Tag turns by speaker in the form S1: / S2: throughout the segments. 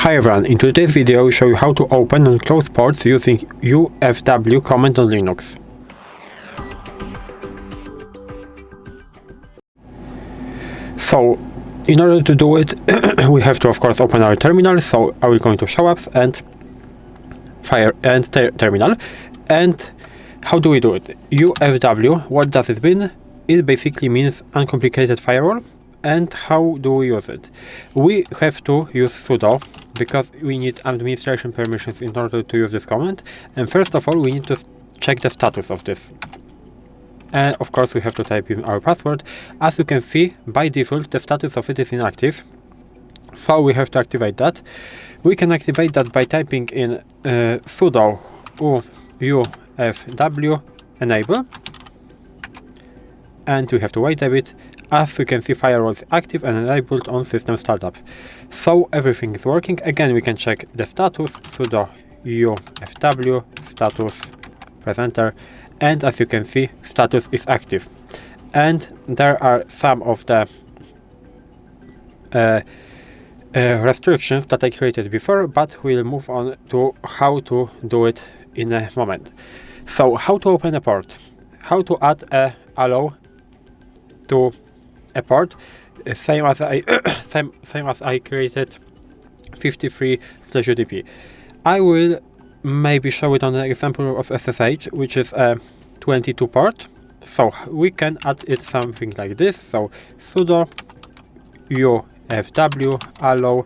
S1: Hi everyone, in today's video I will show you how to open and close ports using UFW command on Linux. So, in order to do it, we have to of course open our terminal, so I will go into show apps and terminal. And how do we do it? UFW, what does it mean? It basically means Uncomplicated Firewall. And how do we use it? We have to use sudo because we need administration permissions in order to use this command. And first of all, we need to check the status of this. And of course, we have to type in our password. As you can see, by default, the status of it is inactive. So we have to activate that. We can activate that by typing in sudo UFW enable. And we have to wait a bit. As you can see, firewall is active and enabled on system startup. So everything is working. Again, we can check the status, sudo UFW status, press enter, and as you can see, status is active. And there are some of the restrictions that I created before, but we'll move on to how to do it in a moment. So how to open a port, how to add a allow to a port, same as I created 53/UDP. I will maybe show it on an example of SSH, which is a 22 port. So we can add it something like this. So sudo UFW allow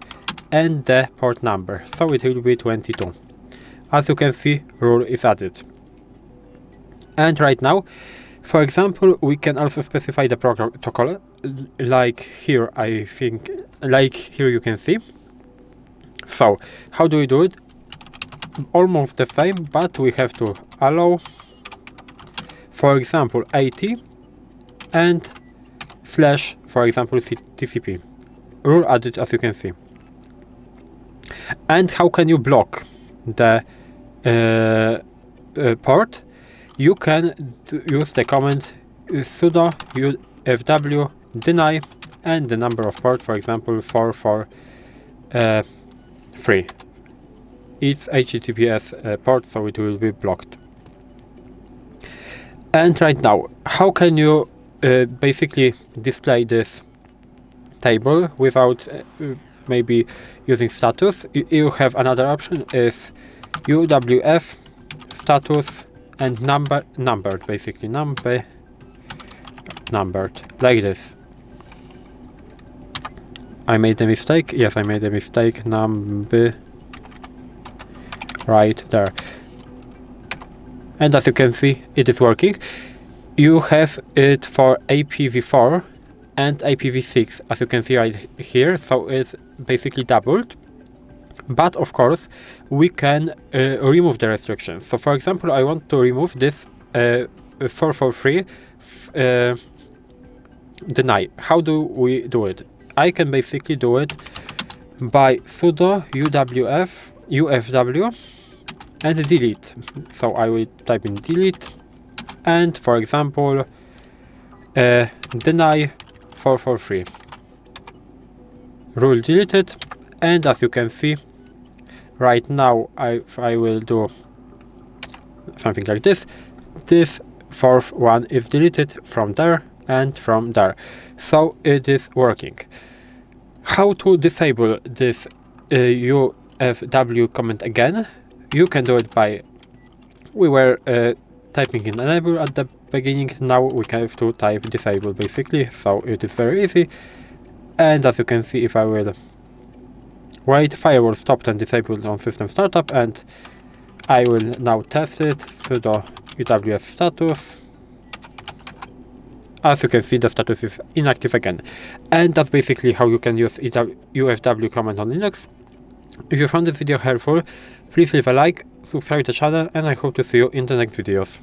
S1: and the port number. So it will be 22. As you can see, rule is added. And right now, for example, we can also specify the protocol, like here you can see. So, how do we do it? Almost the same, but we have to allow, for example, 80 and slash, for example, TCP. Rule added, as you can see. And how can you block the port? You can use the command sudo UFW deny and the number of port, for example 443. It's HTTPS port, so it will be blocked. And right now, how can you basically display this table without maybe using status? You have another option, is UWF status and numbered, basically numbered, like this. I made a mistake. Yes, I made a mistake. Number right there. And as you can see, it is working. You have it for IPv4 and IPv6, as you can see right here. So it's basically doubled. But of course, we can remove the restrictions. So for example, I want to remove this 443 deny. How do we do it? I can basically do it by sudo UFW and delete. So I will type in delete and, for example, deny 443. Rule deleted, and as you can see, right now I will do something like this. This fourth one is deleted from there and from there. So it is working. How to disable this UFW command again? You can do it by, we were typing in enable at the beginning, now we have to type disable basically, so it is very easy. And as you can see, if I will wait, firewall stopped and disabled on system startup, and I will now test it, sudo UWF status. As you can see, the status is inactive again. And that's basically how you can use UFW command on Linux. If you found this video helpful, please leave a like, subscribe to the channel, and I hope to see you in the next videos.